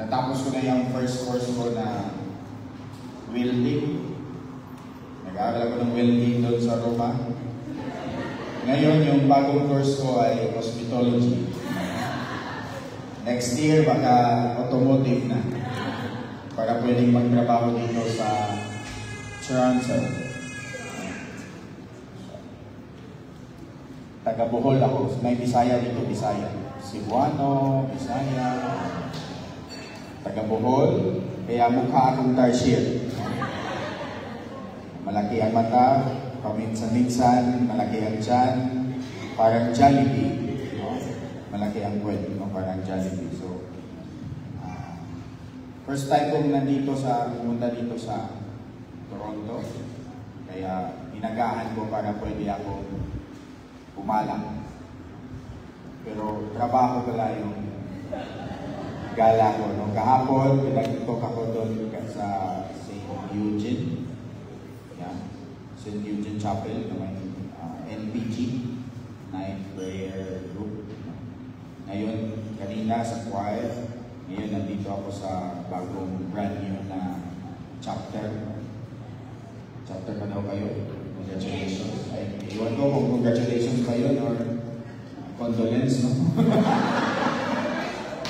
natapos ko na yung first course ko na welding. Nag-aaral ako ng welding doon sa Roma. Ngayon, yung bagong course ko ay hospitality. Next year, baka automotive na. Para pwedeng magtrabaho dito sa Toronto. Taga Bohol ako. May Bisaya dito, Bisaya. Cebuano, Bisaya. Taga Bohol. Kaya mukha akong tarsier. Malaki ang mata. Paminsan-minsan, malaki ang tiyan, parang Jollibee. Malaki ang puwet, parang Jollibee. So, first time kong pumunta dito sa Toronto. Kaya, inagahan ko para pwede ako pumalang. Pero, trabaho pala yung gala ko. No? Kahapon, pinag-talk ako doon sa St. Eugene. Yan. St. Eugene Chapel na may NPG, Night Prayer Group. Ngayon, kanina sa choir, ngayon nandito ako sa bagong brand new na chapter. Chapter ka daw kayo? Congratulations. Ay, iwan ko kung congratulations ba yun or condolence, no?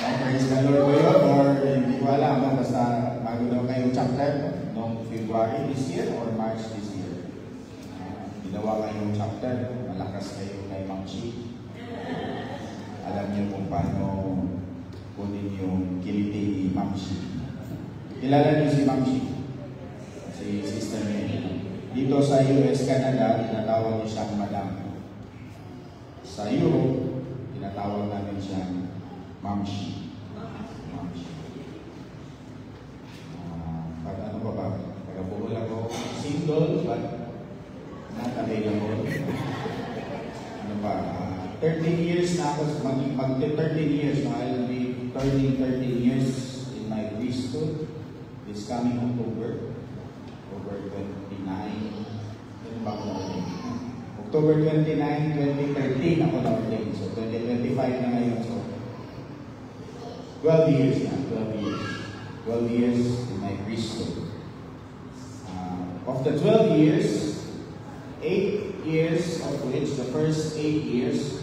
Praise the Lord ba yun or hindi ko alam, basta bago daw kayong chapter noong February this year or March this year. Ginawa kayong chapter, malakas kayo kay Ma'am Shi. Alam niyo kung paano kunin yung kiliti ni Ma'am Shi. Kilala niyo si Ma'am Shi? Si Sister Mary. Dito sa US, Canada, tinatawag niyo siyang Madam. Sa Europe, tinatawag namin siyang Ma'am Shi. Ma'am Shi. Ano pa ba? Taga-Bohol ako. Single, but not available. Ano ba? 13 years na ako, mag-13 years, no? I'll be turning 13 years in my priesthood this coming October. October 29. Ano ba ako na-ordain? October 29, 2013 ako na-ordain. So, 2025 na ngayon. So, 12 years na. 12 years. 12 years in my priesthood. Of the 12 years, 8 years of which the first 8 years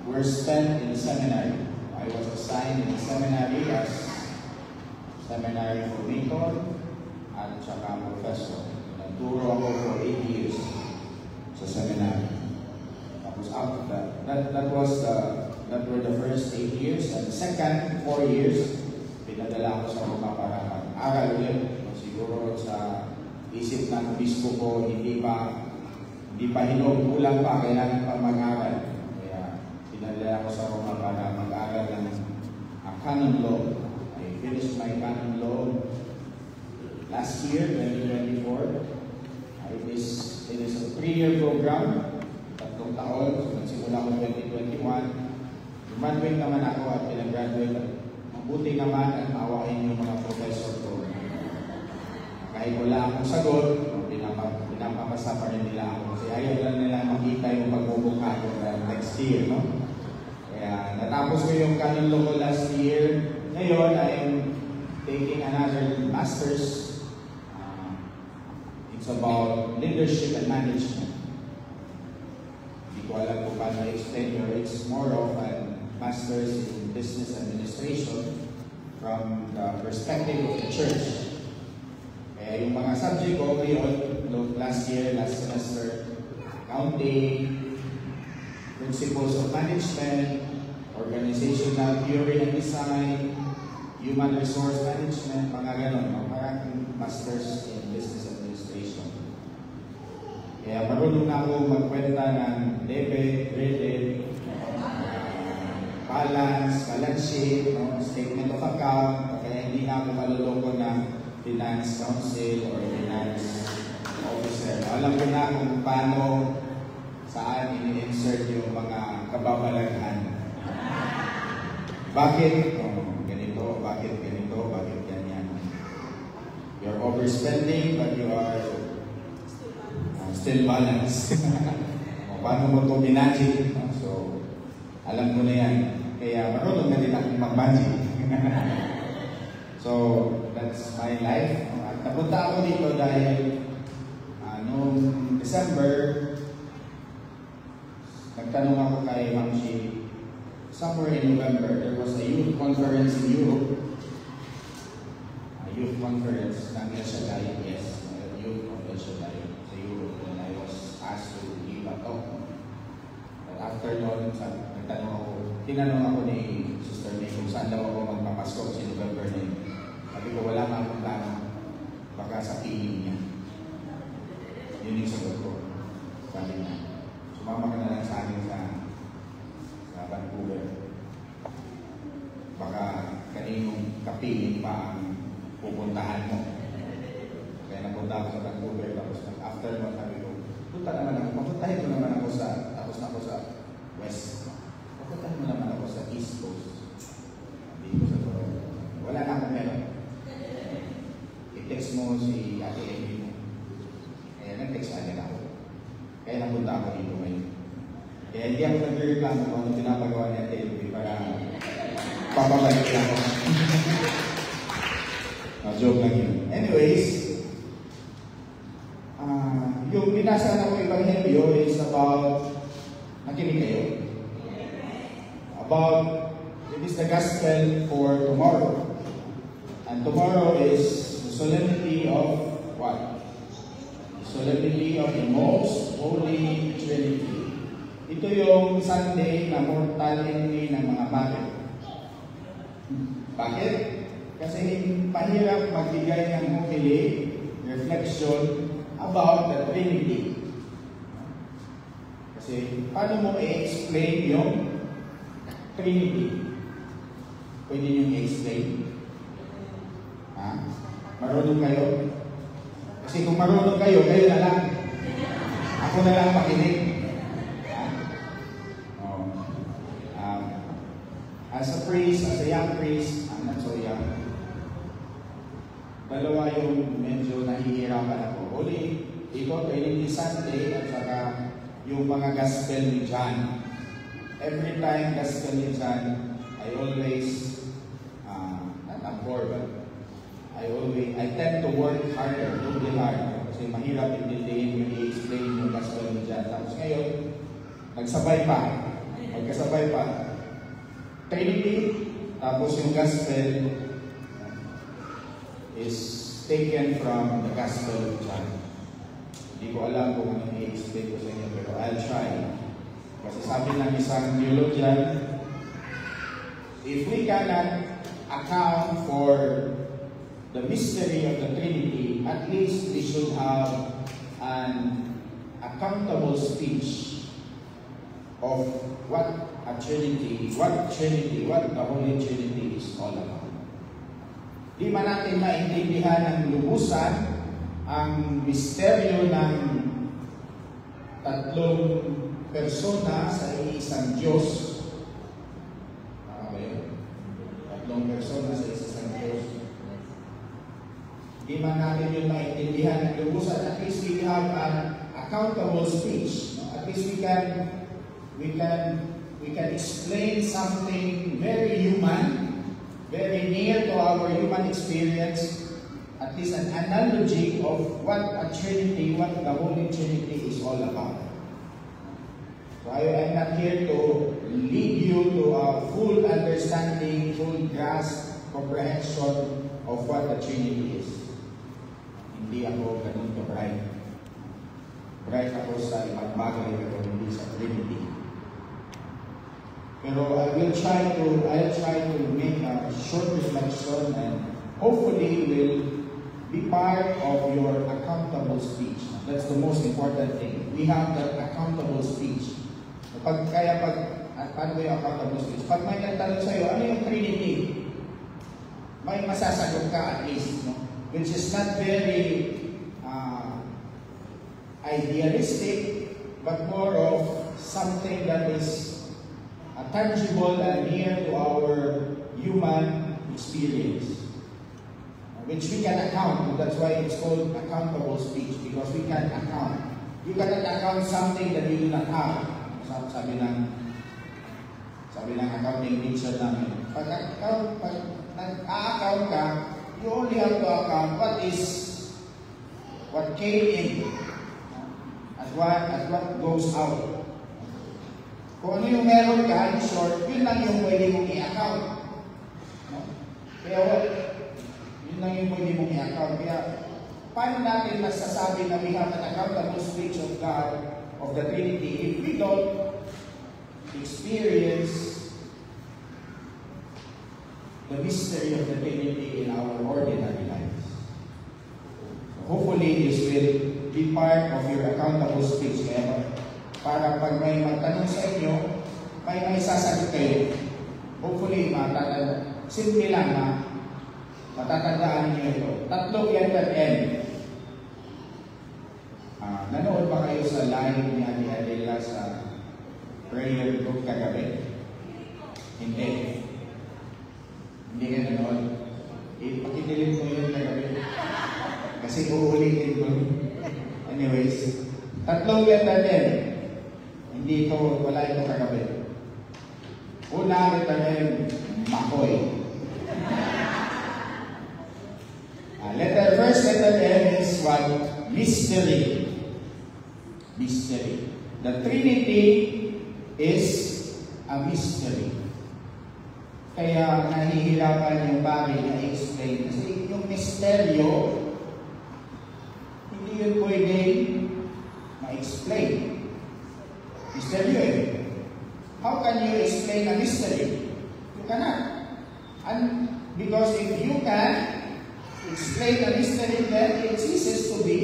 were spent in the seminary. I was assigned in the seminary as seminary coordinator at saka professor. Nagturo ako for 8 years sa seminary. Tapos after that were the first 8 years. And the second 4 years, pinadala ako sa Roma para mag-aral ulit. Siguro sa isip ng obispo ko, hindi pa hinog, kulang pa, kailangan pa mag-aral. Kaya pinadala ako sa Roma para mag-aral ng canon law. I finished my canon law last year, 2024. It is a 3-year program, 3 taon. So, nagsimula ko 2021. Graduate naman ako at pinag-graduate. Mabuti naman at maawain yung mga professor ko. Kahit wala akong sagot, pinapapasa pa rin nila ako. Kasi ayaw lang nila makita yung pagbubuka ko next year, no? Kaya natapos ko yung canon law ko last year. Ngayon, I am taking another master's. It's about leadership and management. Hindi ko alam kung paano explain or it's more of a master's in business administration from the perspective of the church. Kaya yung mga subject ko ngayon, last semester, accounting, principles of management, organizational theory and design, human resource management, mga ganon, parang masters in business administration. Kaya marunong na ako magkwenta ng debit, credit, balance sheet, statement of account, kaya hindi na ako maluloko ng finance council or finance officer. Alam ko na kung paano, saan ini-insert yung mga kababalaghan. Bakit? Ganito, bakit ganito, bakit ganyan. You're overspending but you are still balanced. Paano mo ito binadget? So, alam ko na yan. Kaya marunong na din akong mag-budget. So, that's my life. At napunta ako dito dahil noong December, nagtanong ako kay Ma'am Shi, somewhere in November, there was a youth conference in Europe. A youth conference ng El Shaddai, yes, youth of El Shaddai sa Europe. And I was asked to give a talk. But after noon, tinanong ako ni Sister May kung saan daw ako magpapasko kasi November na yun. Sabi ko, wala nga akong plano. Baka sa piling niya. Yun yung sagot ko. Sabi niya, sumama ka na lang sa akin sa Vancouver. Baka kaninong kapiling pa ang pupuntahan mo. Kaya napunta ako sa Vancouver. Tapos after mo, sabi ko, mapuntahin ko naman ako tapos na ako sa West. Mapuntahin mo naman ako sa East Coast. Sabi ko sa Toronto. Wala na akong meron. I-text mo si Ate Emily mo. Kaya nag-text agad ako. Kaya napunta ako dito ngayon. Kaya hindi ako nag-reklamo kung ano pinapagawa ni Ate Emily para papabalik lang ako. Joke lang yun. Anyways, yung binasa na ko Ebanghelyo is about, nakinig kayo? About, it is the gospel for tomorrow. And tomorrow is the solemnity of what? The solemnity of the most holy Trinity. Ito yung Sunday na mortality ng mga bakit. Bakit? Kasi mahirap magbigay ng homily, reflection about the Trinity. Kasi paano mo i-explain yung Trinity? Pwede nyo i-explain? Marunong kayo? Kasi kung marunong kayo, kayo na lang. Ako na lang makinig. As a priest, as a young priest, I'm not so young. Dalawa yung medyo nahihirapan ako. Uli, ito, Trinity Sunday, at saka yung mga gospel ni John. Every time gospel ni John, I always, not abhor, but I tend to work harder, really hard. Kasi mahirap intindihin yung i-explain yung gospel ni John. Tapos ngayon, magkasabay pa. Trinity, tapos yung gospel is taken from the gospel of John. Hindi ko alam kung ano i-explain ko sa inyo, pero I'll try. Kasi sabi ng isang theologian, if we cannot account for the mystery of the Trinity, at least we should have an accountable speech of what a Trinity, what the Holy Trinity is all about. Di man natin maintindihan ng lubusan ang misteryo ng tatlong persona sa iisang Diyos. Tatlong persona sa isang Diyos. Di man natin yun maintindihan ng lubusan. At least we have an accountable speech. At least we can explain something very human, very near to our human experience, at least an analogy of what a Trinity, what the Holy Trinity is all about. So I am not here to lead you to a full understanding, full grasp, comprehension of what the Trinity is. Hindi ako ganun ka-bright. Bright ako sa ibang bagay, pero hindi sa Trinity. Pero I'll try to make a short reflection and hopefully will be part of your accountable speech. That's the most important thing. We have that accountable speech. Paano ba yung accountable speech? Pag may nagtanong sa'yo, ano yung Trinity? May masasagot ka at least, no? Which is not very idealistic, but more of something that is tangible and near to our human experience, which we can account. That's why it's called accountable speech, because we can account. You cannot account something that you do not have. Sabi ng accounting teacher namin, pag nag-a-account ka, you only have to account what came in at what goes out. Kung ano yung meron ka, in short, yun lang yung pwede mong i-account. No? Kaya yun lang yung pwede mong i-account. Kaya paano natin masasabi na we have an accountable speech of God, of the Trinity, if we don't experience the mystery of the Trinity in our ordinary lives? Hopefully, this will be part of your accountable speech. Kaya para pag may magtanong sa inyo, may sasagot kayo. Hopefully, simple lang na matatandaan niyo ito. Tatlong letter M. Nanood ba kayo sa live ni Ate Adela sa prayer group kagabi? Hindi. Hindi ka nanood. Pakitilim ko yun kagabi. Kasi uulitin ko. Anyways, tatlong letter M. Hindi ito, wala ito kagabi. Una, letter M, Makoy. First letter M is what? Mystery. Mystery. The Trinity is a mystery. Kaya nahihirapan yung bagay na i-explain. Kasi yung misteryo, hindi yun pwede ma-explain. Mysteryo eh. How can you explain a mystery? You cannot. And because if you can explain a mystery, then it ceases to be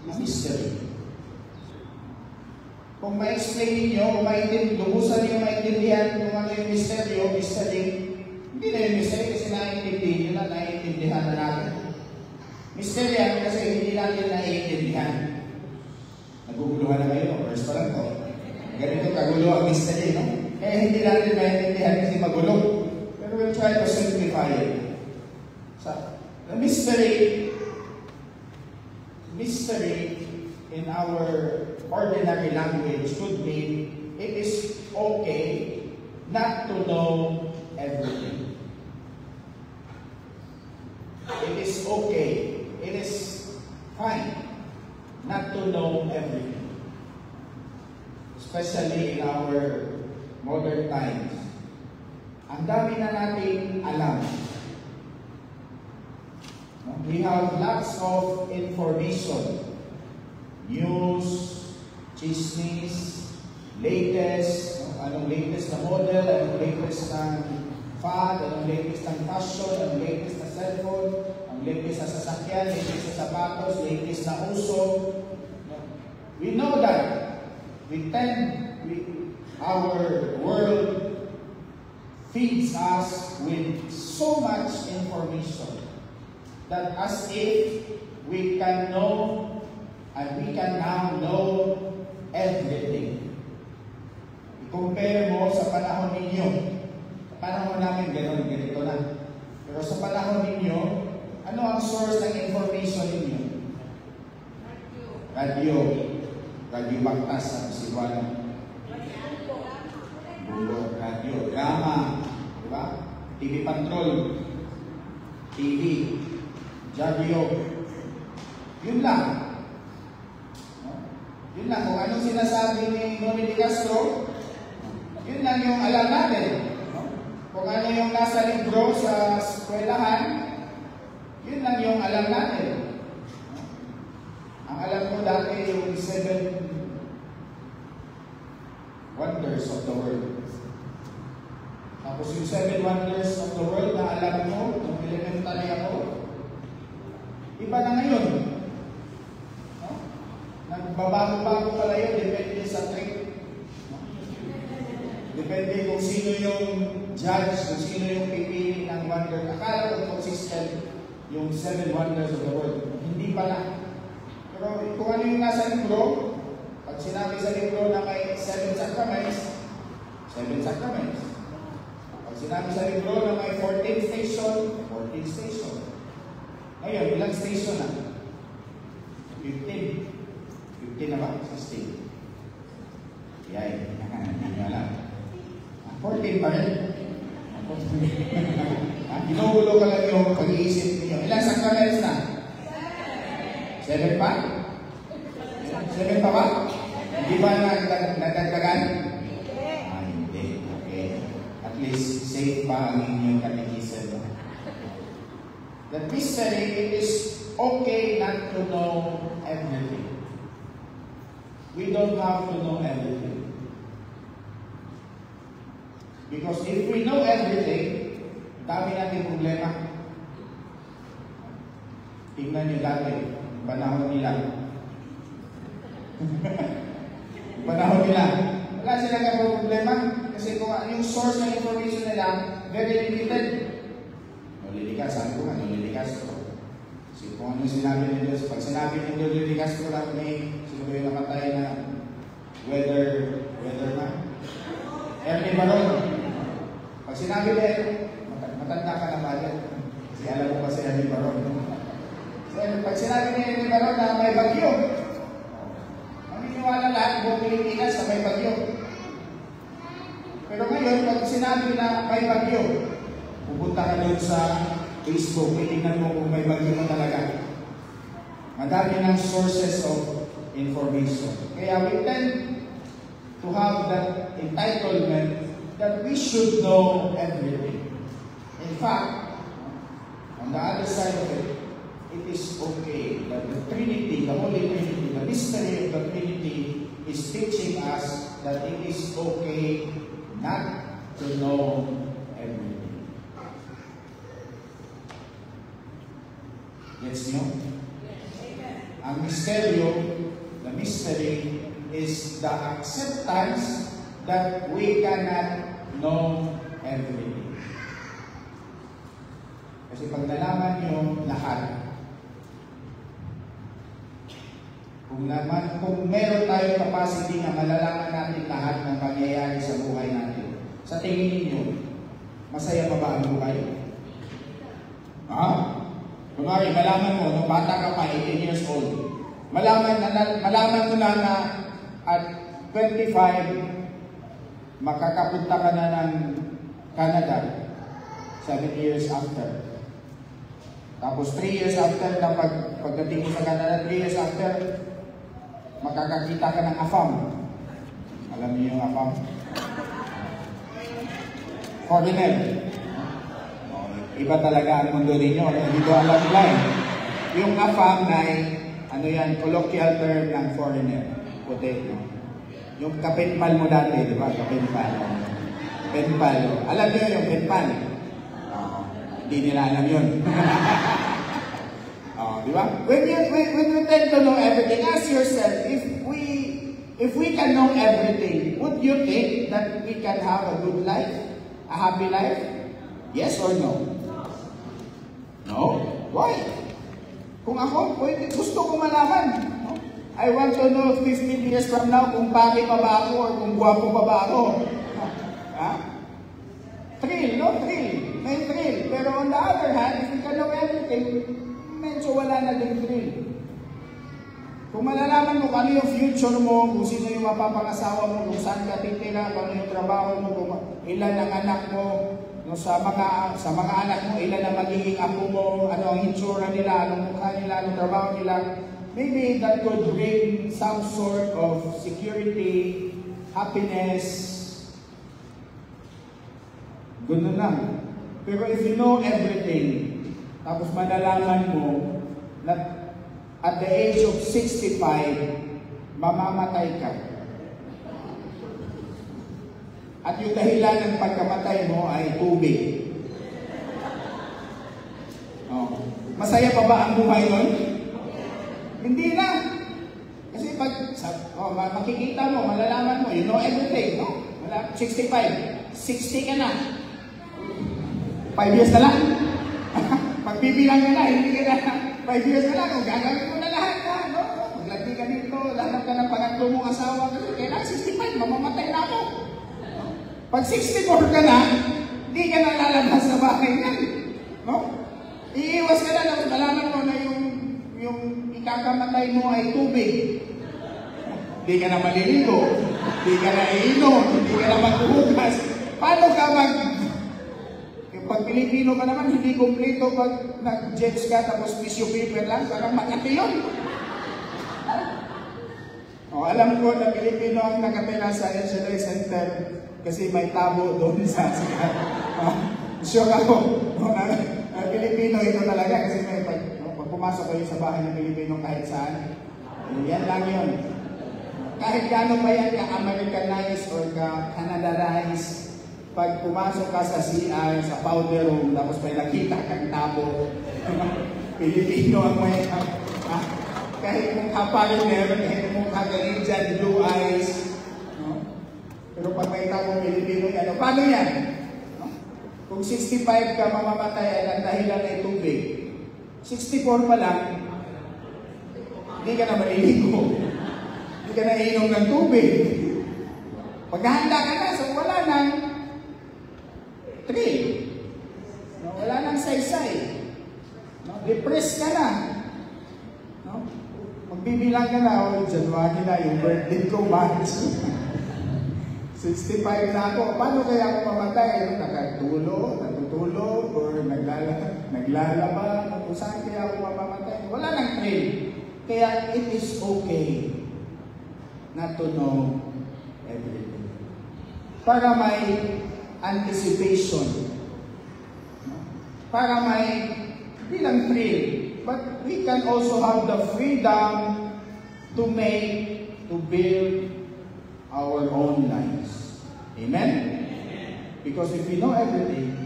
a mystery. Kung ma-explain ninyo, kung lubusan niyo maintindihan kung ano yung mysteryo, mystery, hindi na yung mystery kasi naiintindihan nyo na, naiintindihan na natin. Mystery yan kasi hindi natin naiintindihan. Naguguluhan na kayo, first pa lang to. Ganito kagulo ang mystery, no? Kaya hindi natin naiintindihan kasi magulo. Pero we'll try to simplify it. So, the mystery in our ordinary language could mean it is okay not to know everything. It is okay. It is fine not to know everything. Especially in our modern times. Ang dami na natin alam. We have lots of information. News, chismis, latest, anong latest na model, anong latest na fad, anong latest na fashion, anong latest na cellphone, ang latest na sasakyan, latest na sapatos, latest na uso. We know that. Our world feeds us with so much information that as if we can know and we can now know everything. I-compare mo sa panahon ninyo. Sa panahon namin, ganito na. Pero sa panahon ninyo, ano ang source ng information ninyo? Radio. Radio Baktas sa Siwan. Bulo, radio. Gama. Diba? TV Patrol. TV. Radio. Yun lang. Yun lang, kung anong sinasabi ni Noni de Castro, yun lang yung alam natin. Kung ano yung nasa libro sa eskwelahan, yun lang yung alam natin. Ang alam ko dati yung 7 wonders of the world. Tapos yung 7 wonders of the world na alam ko, nung elementary ako, iba na ngayon. Nagbabago-bago pala yun, depende sa trick. Depende kung sino yung judge, kung sino yung pipili ng wonder. Akala ko consistent yung 7 wonders of the world. Hindi pala. Pero kung ano yung nasa libro, pag sinabi sa libro na may 7 sacraments, 7 sacraments. Pag sinabi sa libro na may 14 station, 14 station. Ngayon, ilang station na? 15. 15 na ba? 16. Yay. Hindi nyo alam. 14 pa rin. Ginugulo ka lang yung pag-iisip niyo. Ilang sacraments na? 7 pa? 7 pa ba? Hindi ba nagdagdagan? Hindi. Okay. At least safe pa ang inyong catechism. The mystery, it is okay not to know everything. We don't have to know everything. Because if we know everything, dami natin problema. Tingnan niyo dati, panahon nila. Panahon nila. Wala silang problema. Kasi kung yung source ng information nila, very limited. Nolilikas, sabi ko nga, nolilikas ko. Kasi kung ano sinabi ni Diyos, pag sinabi ni nolilikas ko lang sino ba yung nakatay na weather na? Ernie Baron. Pag sinabi niya, matanda ka na ba yan? Kasi alam mo pa si Ernie Baron. Pag sinabi ni Ernie Baron na may bagyo, maniniwala lahat buong Pilipinas na may bagyo. Pero ngayon, pag sinabi na may bagyo, pupunta ka doon sa Facebook, itingnan mo kung may bagyo na talaga. Madami ng sources of information. Kaya we tend to have that entitlement that we should know everything. In fact, on the other side of it, it is okay that the Trinity, the Holy Trinity, the mystery of the Trinity is teaching us that it is okay not to know everything. Gets nyo? Ang misteryo, the mystery is the acceptance that we cannot know everything. Kasi pag nalaman nyo lahat, kung meron tayong capacity na malalaman natin lahat ng pangyayari sa buhay natin, sa tingin ninyo, masaya pa ba ang buhay? Kunwari, malaman mo, nung bata ka pa, 18 years old, malaman mo na at 25, makakapunta ka na ng Canada 7 years after. Tapos 3 years after na pagdating mo sa Canada, 3 years after, makakakita ka ng AFAM. Alam niyo yung AFAM? Foreigner. Iba talaga ang mundo ninyo. Hindi ko alam lang. Yung AFAM ay, colloquial term ng foreigner. Puti. Yung kapenpal mo dati, di ba? Kapenpal. Penpal. Alam niyo yung penpal? Hindi nila alam yun. Di ba? When you tend to know everything, ask yourself, if we can know everything, would you think that we can have a good life? A happy life? Yes or no? No? Why? Kung ako, gusto ko malaman. No? I want to know 15 years from now kung pangit pa ba ako or kung guwapo pa ba ako. Thrill, no? Thrill. May thrill. Pero on the other hand, if we can know everything, medyo wala na din thrill. Kung malalaman mo kung ano yung future mo, kung sino yung mapapangasawa mo, kung saan ka titira, kung ano yung trabaho mo, kung ilan ang anak mo, sa mga anak mo, ilan ang magiging apo mo, ano ang hitsura nila, anong mukha nila, anong trabaho nila, maybe that could bring some sort of security, happiness, gano'n lang. Pero if you know everything, tapos malalaman mo na at the age of 65, mamamatay ka. At yung dahilan ng pagkamatay mo ay tubig. Masaya pa ba ang buhay nun? Hindi na. Kasi makikita mo, malalaman mo, you know everything, no? 65, 60 ka na. 5 years na lang. Pagbibilang ka na, hindi ka na, 5 years ka na, kung gagawin mo na lahat na, no? Maglagay ka dito, lahat ka ng pangatlo mong asawa, kasi kailangan 65, mamamatay na ako. Pag 64 ka na, hindi ka na lalabas sa bahay na, no? Iiwas ka na, tapos malaman mo na yung ikakamatay mo ay tubig. Hindi ka na maliligo, hindi ka na iinom, hindi ka na maghuhugas. Paano ka pag Pilipino ka naman, hindi kumpleto pag nag-jets ka tapos tissue paper lang, parang makati yun. O, alam ko na Pilipino ang nakatira sa HLA Center kasi may tabo doon sa sure ako, Pilipino ito talaga kasi may pag pumasok kayo sa bahay ng Pilipino kahit saan, yan lang yun. Kahit gaano pa yan ka-Americanized or ka-Canadaized, pag pumasok ka sa CR, sa powder room, tapos may nakita kang tabo, Pilipino ang may kahit mong ka-foreigner, kahit mong ka-Canadian, blue eyes, no? Pero pag may tabo Pilipino yan, paano yan? No? Kung 65 ka mamamatay ang dahilan ay tubig, 64 pa lang, hindi ka na maliligo. Hindi ka na inom ng tubig. Paghahanda ka na, so wala nang thrill. No? Wala nang saysay. No? Depressed ka na. No? Magbibilang ka na, January na, yung birthday ko, March. 65 na ako. Paano kaya ako mamatay? Natutulog, or naglalaba, kung saan kaya ako mamamatay? Wala nang thrill. Kaya it is okay not to know everything. Para may anticipation. Para may, hindi lang thrill, but we can also have the freedom to build our own lives. Amen? Because if we know everything,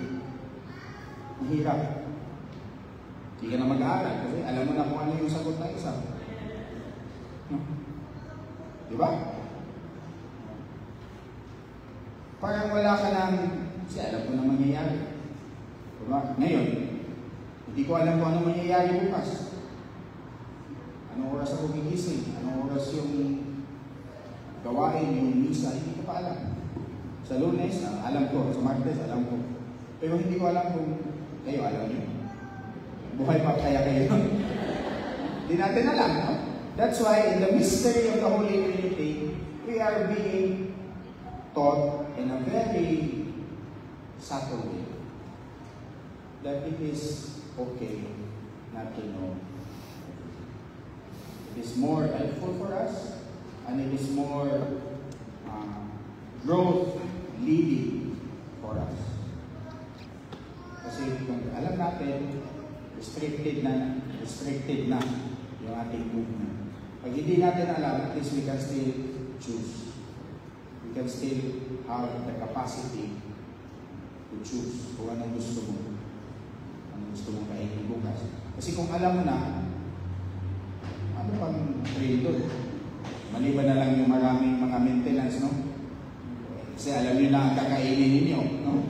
mahirap. Hindi ka na mag-aaral kasi alam mo na kung ano yung sagot na isa. Diba? Parang wala ka ng, kasi alam ko na mangyayari. Diba? Ngayon, hindi ko alam kung ano mangyayari bukas. Anong oras ako gigising? Anong oras yung gawain, yung misa? Hindi ko pa alam. Sa Lunes, alam ko. Sa Martes, alam ko. Pero hindi ko alam kung kayo alam niyo. Buhay pa kaya kayo. Hindi natin alam, no? That's why in the mystery of the Holy Trinity, we are being taught in a very subtle way that it is okay not to know. It is more helpful for us, and it is more growth leading for us. Kasi kung alam natin, restricted na yung ating movement. Pag hindi natin alam, at least we can still choose. We can still have the capacity to choose kung anong gusto mo. Anong gusto mong kainin bukas. Kasi kung alam mo na, ano pang trail doon? Maliban na lang yung maraming mga maintenance, no? Kasi alam nyo na ang kakainin ninyo, no?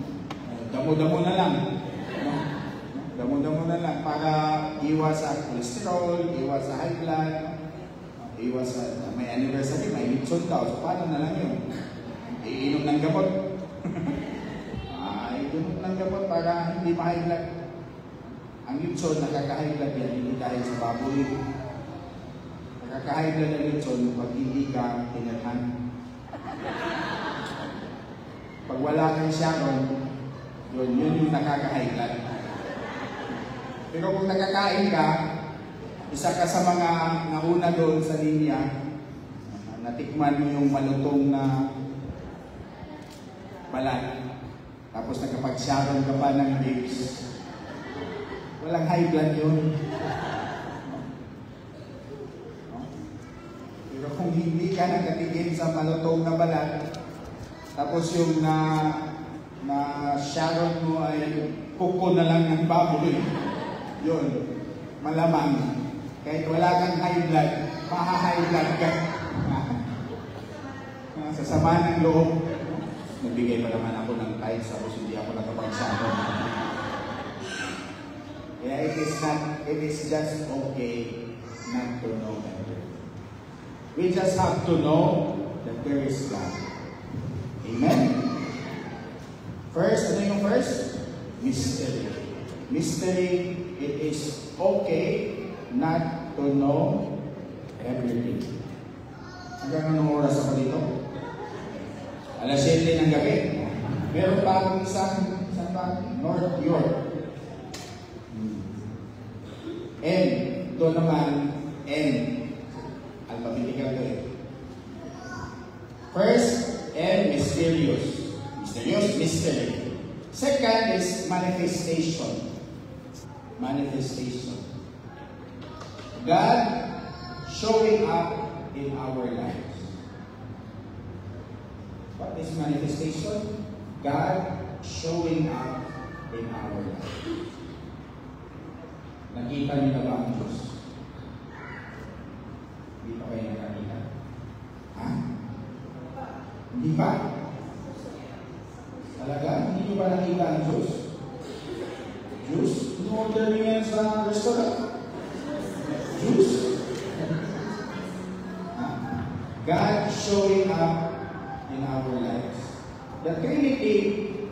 Damo-damo na lang. No? Damo-damo na lang para iwas sa cholesterol, iwas sa high blood, iwas sa may anniversary, may lipson daw. So paano na lang yun? Iinom ng gamot. Iinom ng gamot para hindi ma-high blood. Ang lipson, nakaka-high blood yan, hindi dahil sa baboy. Nakaka-high blood ang lipson pag hindi ka tinathan. Pag wala kang Sharon, yun yung nakaka-high blood. Pero kung nakakain ka, isa ka sa mga nauna doon sa linya, natikman mo yung malutong na balat, tapos nakapag-Sharon ka pa ng ribs, walang high blood yun. Pero kung hindi ka nakatigil sa malutong na balat, tapos yung na Sharon mo ay kuko na lang ng baboy, yun, malamang. Kahit wala kang high blood, maha-high blood ka. Sa sama ng loob, nagbigay pa naman ako ng tithes, tapos hindi ako nakapag-Sharon. Kaya it is just okay not to know everything. We just have to know that there is God. Amen? First, ano yung first? Mystery. Mystery, it is okay not to know everything. Hanggang anong oras ako dito? Alas 7 ng gabi. Meron pa akong isang Saan ba? North York. And, ito naman, N. Alphabetical to eh. First, M, mysterious. Mysterious, mystery. Second is manifestation. Manifestation. God showing up in our lives. What is manifestation? God showing up in our lives. Nakita niyo na ba ang Diyos? Hindi pa kayo nakakita? Ha? Hindi pa? Talaga? Hindi niyo ba nakita ang Diyos? Diyos? In-order niyo yan sa restaurant? Diyos? God showing up in our lives. The Trinity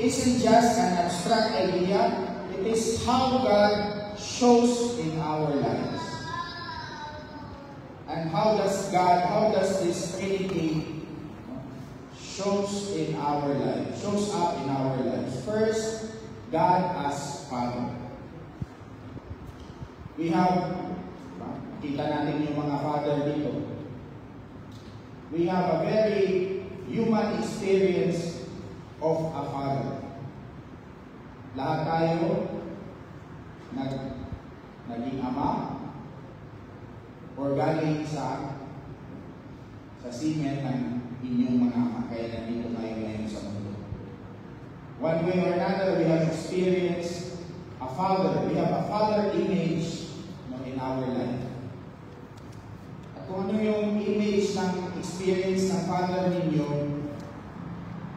isn't just an abstract idea. It is how God shows in our lives. And how does this Trinity shows in our lives, shows up in our lives? First, God as Father. We have, kita natin yung mga father dito. We have a very human experience of a father. Lahat tayo naging ama or galing sa semen ng inyong mga ama, kaya nandito tayo ngayon sa mundo. One way or another, we have experienced a father. We have a father image in our life. At kung ano yung image ng experience ng father ninyo,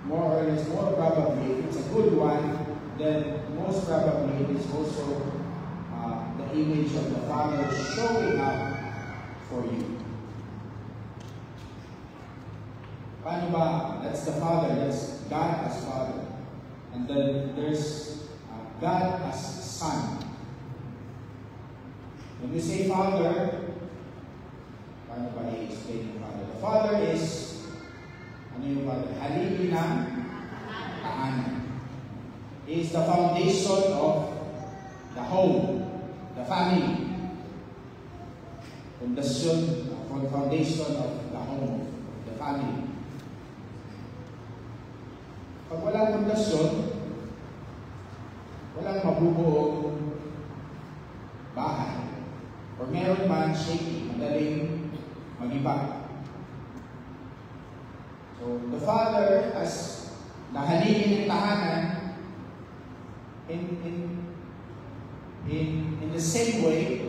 more or less, more probably, if it's a good one, then most probably it is also the image of the Father showing up for you. Paano ba? That's the Father. That's God as Father. And then there's God as Son. When we say Father, paano ba i-explain yung Father? The Father is, ano yung Father? Halili ng tahanan. He is the foundation of the home, the family. Foundation of the home, the family. Pag walang pundasyon, walang mabubuong bahay. Or meron man shaky, madaling mag-iba. So, the Father as nahalili ng tahanan, in the same way,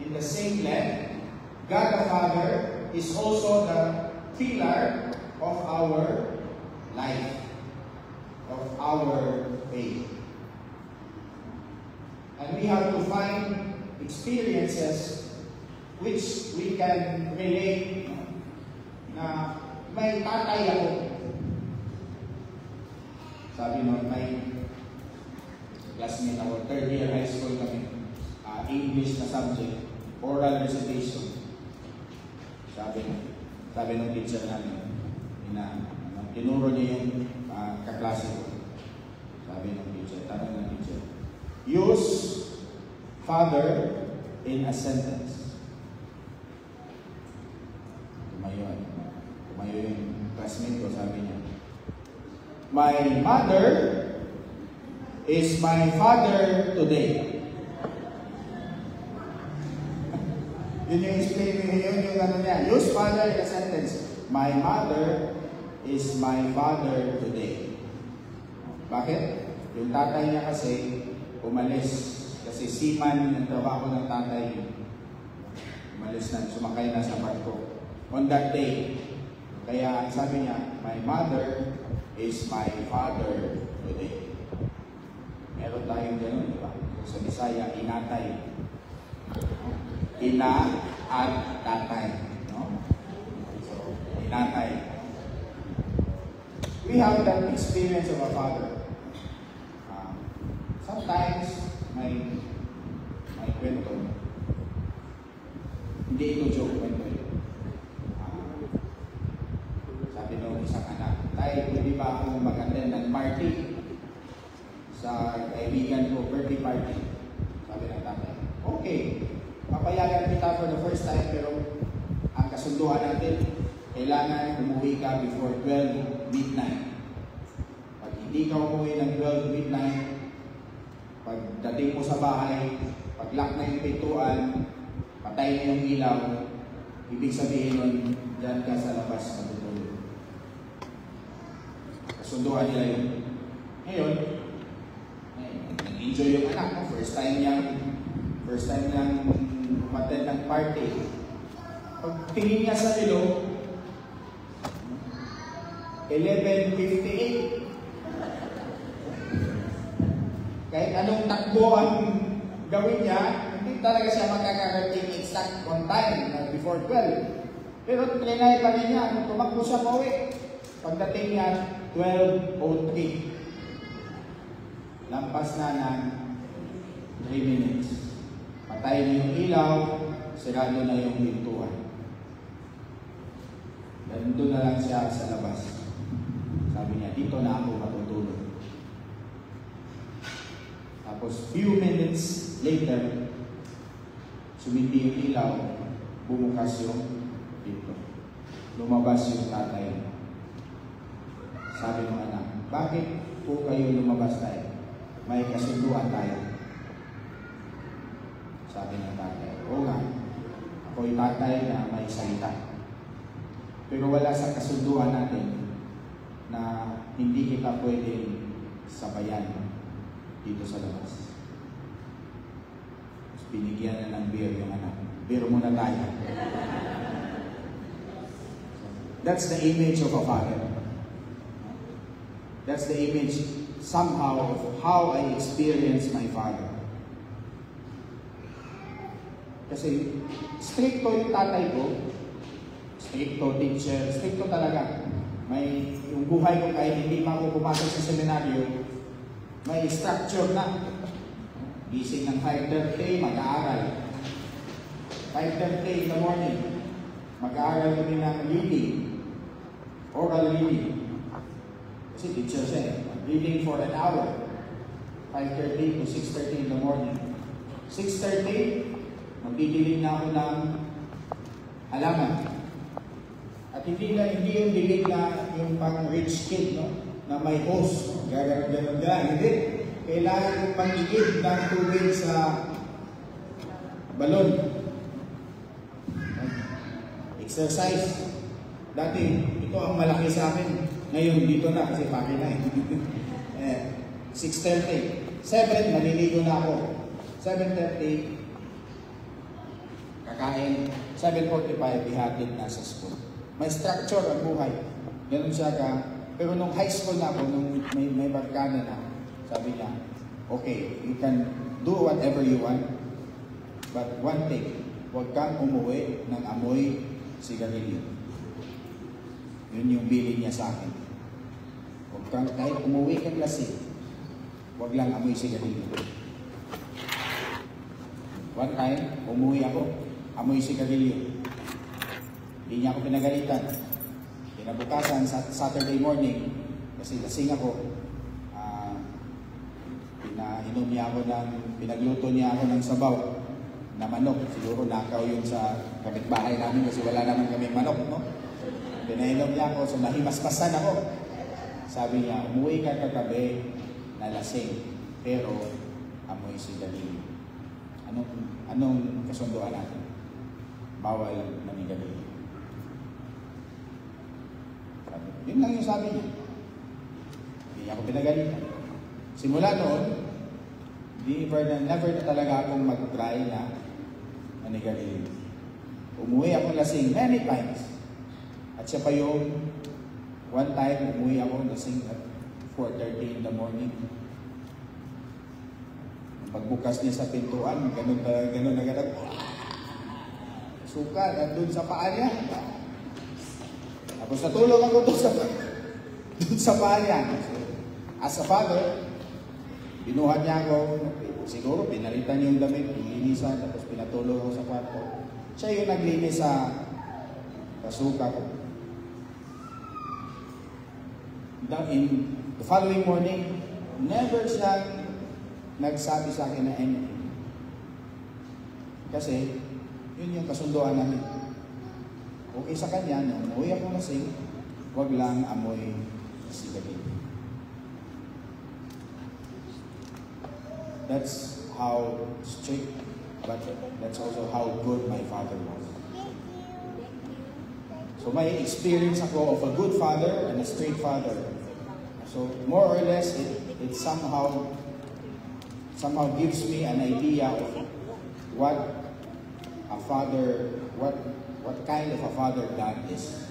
in the same level, God the Father is also the pillar of our life, of our faith. And we have to find experiences which we can relate na may tatay ako. Sabi nun, may classmate ako, third year high school kami, English na subject, oral recitation. Sabi ng teacher namin, tinuro niya yung kaklase ko. Sabi ng teacher, tanong ng teacher, use father in a sentence. Tumayo yung classmate ko, sabi niya, my mother is my father today. Yun yung explain mo, yun yung ano niya. Use father in a sentence. My mother is my father today. Bakit? Yung tatay niya kasi umalis. Kasi seaman yung trabaho ng tatay. Umalis na, sumakay na sa barko. On that day. Kaya sabi niya, my mother is my father today. Meron tayong gano'n, di ba? Sa Bisaya, inatay. Ina at tatay. No? So, inatay. We have that experience of a father. Sometimes, may kwento. Hindi ito joke, kwento yun. Sabi nung isang anak, tay, tatay, pwede ba akong mag-attend ng party sa kaibigan ko, birthday party? Sabi ng tatay, okay, papayagan kita for the first time, pero ang kasunduan natin, kailangan umuwi ka before 12 midnight. Pag hindi ka umuwi ng 12 midnight, pagdating mo sa bahay, pag-lock na yung pintuan, patay na yung ilaw, ibig sabihin nun, dyan ka sa labas matutulog. Kasunduan nila yun. Ngayon, nag-enjoy yung anak mo. First time niyang umattend ng party. Pag tingin niya sa relo, 11:58. Kahit anong takbo ang gawin niya, hindi talaga siya magkakarating exact on time before 12. Pero trinay pa rin niya, tumakbo siya pauwi. Pagdating niya, 12:03. Lampas na ng 3 minutes. Patay na yung ilaw, sirado na yung pintuan. Nandun na lang siya sa labas. Sabi niya, dito na ako matutulog. Tapos, few minutes later, sumindi yung ilaw, bumukas yung pinto. Lumabas yung tatay. Sabi ng anak, bakit po kayo lumabas tayo? May kasunduan tayo. Sabi ng tatay, oo nga, ako'y tatay na may salita. Pero wala sa kasunduan natin na hindi kita pwedeng sabayan dito sa labas. Tapos binigyan na ng beer yung anak. Beer muna tayo. That's the image of a father. That's the image somehow of how I experience my father. Kasi stricto yung tatay ko, stricto teacher, stricto talaga. May yung buhay ko kahit hindi pa ako pumasok sa seminaryo, may structure na. Gising ng 5:30, mag-aaral. 5:30 in the morning, mag-aaral kami ng reading, oral reading. Kasi teacher siya eh. Reading for an hour. 5:30 to 6:30 in the morning. 6:30, magdidilig na ako ng halaman. At hindi yung dilig na yung pang rich kid, no? Na may hose. Gano'n. Hindi. Kailangan yung pangigid ng tubig sa balon. Exercise. Dati, ito ang malaki sa akin. Ngayon, dito na kasi pake na eh. 6:30. 7, maliligo na ako. 7:30, kakain. 7:45, ihatid na sa school. May structure ang buhay. Ganun siya ka. Pero nung high school na ako, nung may barkada na, sabi niya, okay, you can do whatever you want, but one thing, huwag kang umuwi ng amoy sigarilyo. Yun yung bilin niya sa akin. Huwag kang, kahit umuwi kang lasing, huwag lang amoy sigarilyo. One time, umuwi ako, amoy sigarilyo. Hindi niya ako pinagalitan. Kinabukasan, Saturday morning, kasi lasing ako, pinagluto niya ako ng sabaw na manok. Siguro nakaw yun sa kapitbahay namin kasi wala naman kami manok, no? Pinainom niya ako, so nahimasmasan ako. Sabi niya, umuwi ka kagabi na lasing, pero amoy sigarilyo. Anong kasunduan natin? Bawal manigarilyo. Yun lang yung sabi niya. Hindi ako pinagalitan. Simula noon, never na talaga akong mag-try na manigarilyo. Umuwi ako lasing many times. At siya pa yung one time, umuwi ako lasing at 4:30 in the morning. Pagbukas niya sa pintuan, ganun na ganun. Suka, nandun sa paa niya. Tapos natulog ako doon sa paa niya. As a father, binuhat niya ako. Siguro pinalitan niya yung damit, nilinisan, tapos pinatulog ako sa kwarto. Siya yung naglinis sa suka ko. in the following morning, never siyang nagsabi sa akin na anything. Kasi, yun yung kasunduan namin. Okay sa kanya, nung umuwi ako lasing, wag lang amoy sigarilyo. That's how strict, but that's also how good my father was. So may experience ako of a good father and a strict father. So more or less, it somehow gives me an idea of what a father, what kind of a father God is.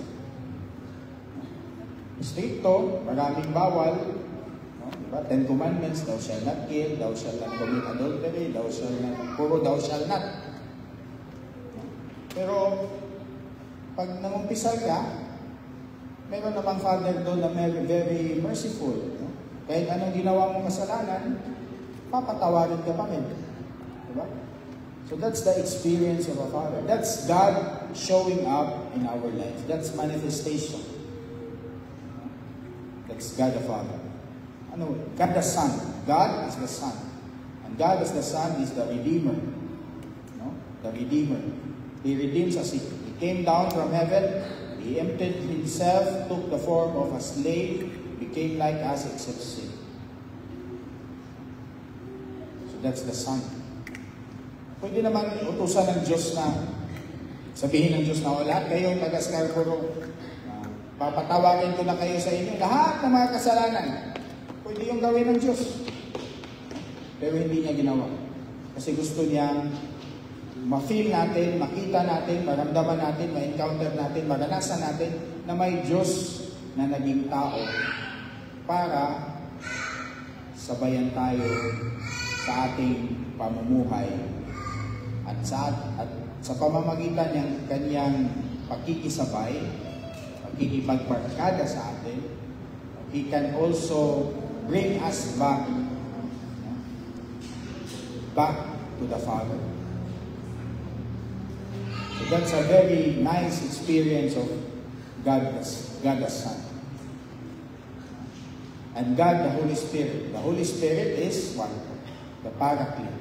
Stricto, maraming bawal, no? Diba? 10 Commandments, thou shall not kill, thou shall not commit adultery, thou shall not. Pero, pag nangumpisal ka, meron namang father doon na very merciful. No? Kahit anong ginawa mong kasalanan, papatawarin ka pa rin. Diba? So that's the experience of a father. That's God showing up in our lives. That's manifestation. That's God the Father. Ano? God the Son. God is the Son. And God as the Son is the Redeemer. No? The Redeemer. He redeems us. He came down from heaven. He emptied himself, took the form of a slave, became like us except sin. So that's the Son. Pwede naman utusan ng Diyos na sabihin ng Diyos na lahat kayo taga-Scarborough, papatawagin ko na kayo sa inyo lahat ng mga kasalanan. Pwede yung gawin ng Diyos. Pero hindi niya ginawa. Kasi gusto niya ma-feel natin, makita natin, maramdaman natin, ma-encounter natin, maranasan natin na may Diyos na naging tao para sabayan tayo sa ating pamumuhay at sa pamamagitan ng kanyang pakikisabay, pakikipagbarkada sa atin, He can also bring us back to the Father. So that's a very nice experience of God the Son. And God the Holy Spirit. The Holy Spirit is what? The Paraclete,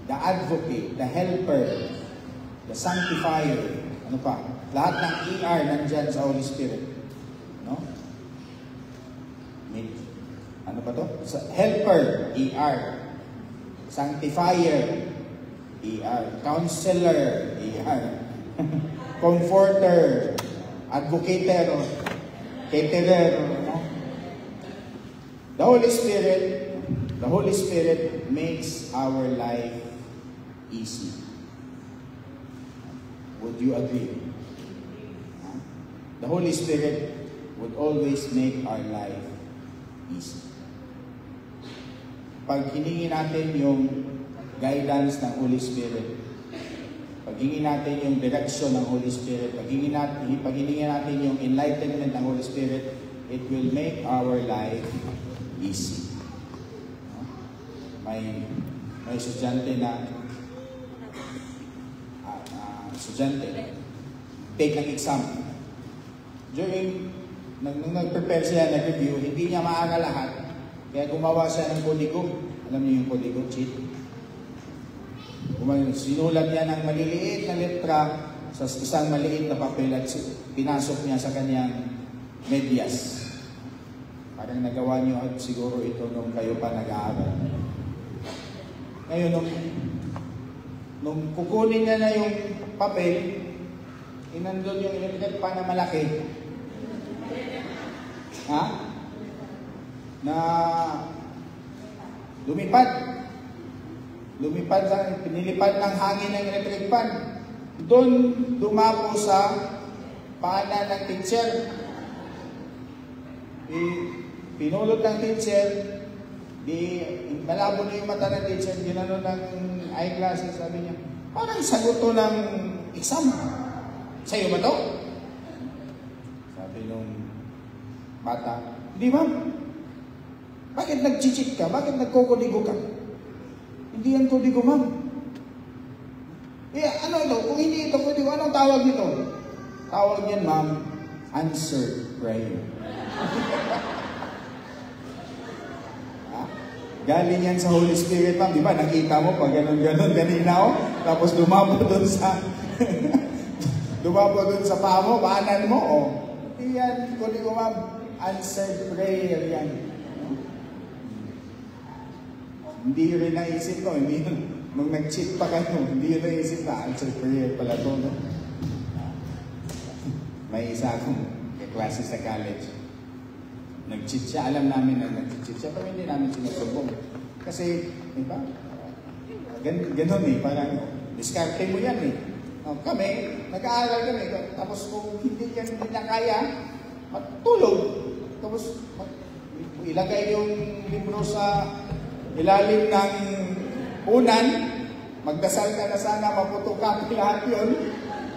the Advocate, the Helper, the Sanctifier. Ano pa? Lahat ng ER nandyan sa Holy Spirit. No? Ano pa to? Helper, ER. Sanctifier, ER. Counselor, ER. Comforter, Advocator, Caterer. No? The Holy Spirit makes our life easy. Would you agree? The Holy Spirit would always make our life easy. Pag hiningi natin yung guidance ng Holy Spirit, pag hiningi natin yung direction ng Holy Spirit, pag hiningi natin yung enlightenment ng Holy Spirit, it will make our life easy. May estudyante na take ng exam. Nung nag-prepare siya, nag-review, hindi niya maaga lahat. Kaya gumawa siya ng polygon. Alam niyo yung polygon sheet? Sinulat niya ng maliliit na letra sa isang maliit na papel at pinasok niya sa kanyang medyas. Parang nagawa niyo at siguro ito nung kayo pa nag-aaral. Ngayon, nung kukunin niya na yung papel, inandun yung electric pan na malaki. Na pinilipad ng hangin ng electric pan. Doon dumapo sa paanan ng teacher. Pinulot ng teacher, malabo na yung mata ng teacher, ginano ng eyeglasses, sabi niya, parang sagot to ng exam. Sa'yo ba to? Sabi nung bata, hindi ma'am. Bakit nag-cheat ka? Bakit nagkukuligo ka? Hindi yan kuligo, ma'am. Ano ito? Kung hindi ito kuligo, anong tawag nito? Tawag niyan, ma'am, answered prayer. Galing yan sa Holy Spirit, ma'am. Di ba? Nakita mo pag ganun-ganun kanina, oh. Tapos dumabo doon sa dumabo doon sa paa mo, paanan mo, oh. Hindi yan, kunin ko, ma'am, answered prayer yan. Hindi rin naisip ko, hindi yun. Nung nag-cheat pa kayo, hindi yun naisip na answered prayer pala to, no? May isa akong kaklase sa college. Nag-cheat siya, alam namin na nag-cheat siya, pero hindi namin sinusubong. Kasi, di ba? Ganun eh, parang diskarte mo yan eh. Kami, nag-aaral kami, tapos kung hindi na kaya, matulog. Tapos, ilagay yung libro sa ilalim ng unan, magdasal ka na sana, mapotocopy lahat yun.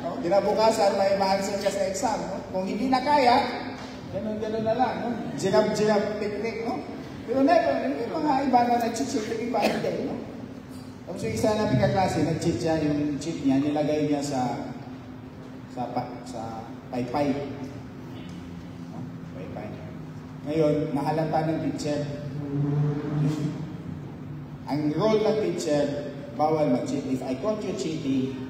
No? Kinabukasan, may ma-answer ka sa exam. No? Kung hindi na kaya, ganun-ganun na lang. No? Jirap-jirap technique. No? Pero never, yung mga iba na nag-cheat, iba hindi. No? Tapos yung isa namin kaklase, nag-cheat siya, yung cheat niya, nilagay niya sa paypay. No? Paypay. Ngayon, nahalata ng teacher. Ang role ng teacher, bawal mag-cheat. If I caught you cheating,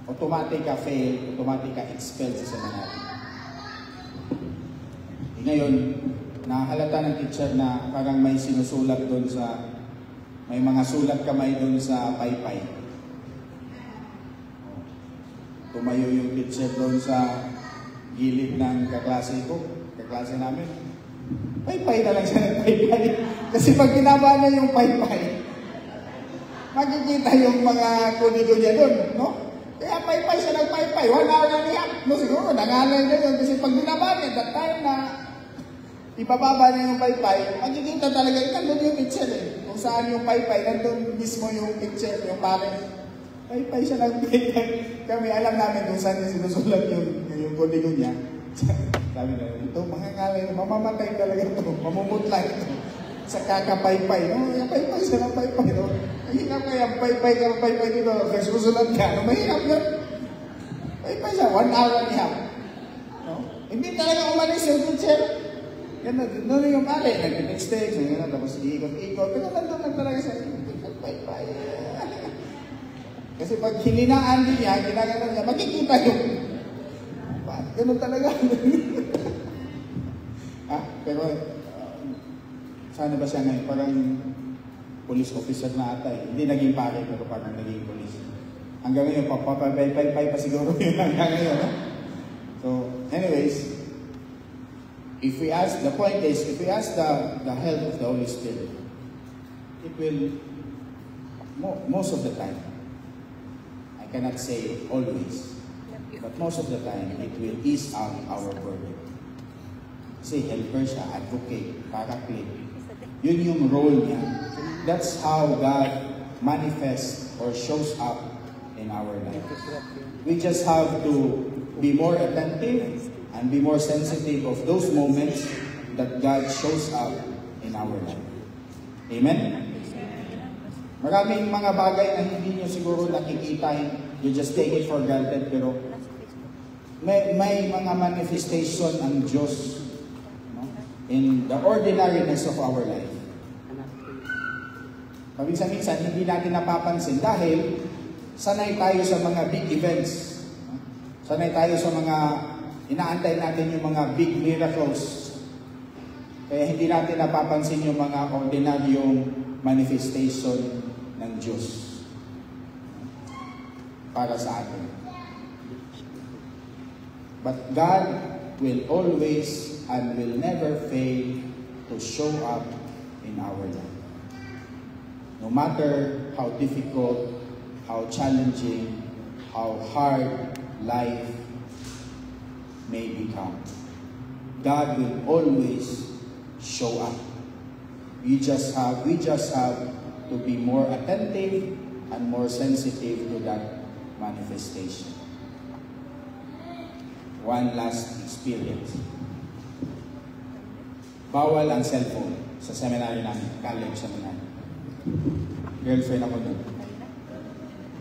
automatic ka fail, automatic ka expelled sa seminary. Ngayon, nahalata ng teacher na parang may sinusulat doon sa, may mga sulat kamay doon sa paypay. Tumayo yung teacher doon sa gilid ng kaklase ko, kaklase namin. Paypay na lang siya ng paypay. Kasi pag kinaba niya yung paypay, makikita yung mga kunigo niya doon, no? Kaya paypay siya ng paypay, 1 hour na niya. No, siguro, nangalay na yun. Kasi pag binaba niya, that time na ibababa niya yung paypay, makikita talaga, nandun yung picture eh. Kung saan yung paypay, nandun mismo yung picture, yung parang paypay siya ng paypay. Kami alam namin kung saan niya sinusulat yung kunigo niya. Sabi na, ito, mga ngalay, mamamatay talaga ito, mamumutla ito. Sa kakapaypay, no? Yung paypay siya ng paypay, no? Mahirap kaya, paypay dito, nagsusulat ka, no? Mahirap yun. Paypay siya, 1 hour and a half. No? Hindi talaga umalis yung teacher. Ganun yung pare, nag-text, tapos iikot-ikot, pero nandun lang talaga siya, paypay. Kasi pag hininaan din niya, ginagawa niya, makikita yung, ganun talaga. Pero, sana ba siya ngayon? Parang police officer na ata eh. Hindi naging pare, pero parang naging police. Hanggang ngayon, papapay pa siguro yun hanggang ngayon. So, anyways, if we ask, the point is, if we ask the help of the Holy Spirit, it will, most of the time, I cannot say always, but most of the time, it will ease out our burden. Kasi helper siya, advocate, paraclete. Yun yung role niya. That's how God manifests or shows up in our life. We just have to be more attentive and be more sensitive of those moments that God shows up in our life. Amen? Maraming mga bagay na hindi nyo siguro nakikita, you just take it for granted, pero may mga manifestation ang Diyos, no? In the ordinariness of our life. Paminsan-minsan, hindi natin napapansin dahil sanay tayo sa mga big events. Sanay tayo sa mga, inaantay natin yung mga big miracles. Kaya hindi natin napapansin yung mga ordinaryong manifestation ng Diyos para sa atin. But God will always and will never fail to show up in our life. No matter how difficult, how challenging, how hard life may become, God will always show up. We just have to be more attentive and more sensitive to that manifestation. One last experience. Bawal ang cellphone sa seminary namin, college seminary. Girlfriend ako doon.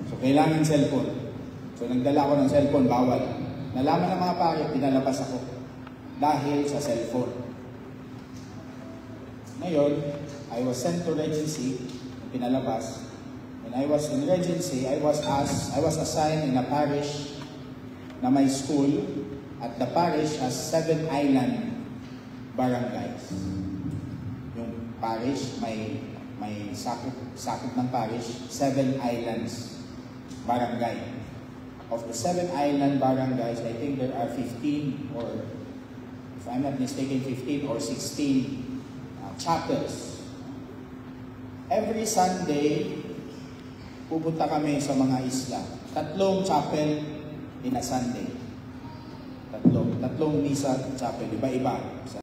So, kailangan cellphone. So, nagdala ako ng cellphone, bawal. Nalaman ng mga pare, pinalabas ako. Dahil sa cellphone. Ngayon, I was sent to Regency, pinalabas. When I was in Regency, I was assigned in a parish na may school, at the parish has 7 island barangays. Yung parish, may sakop ng parish, 7 islands barangay. Of the 7 island barangays, I think there are 15 or, if I'm not mistaken, 15 or 16 chapels. Every Sunday, pupunta kami sa mga isla. 3 chapel in a Sunday. Tatlong misa chapel, iba-iba.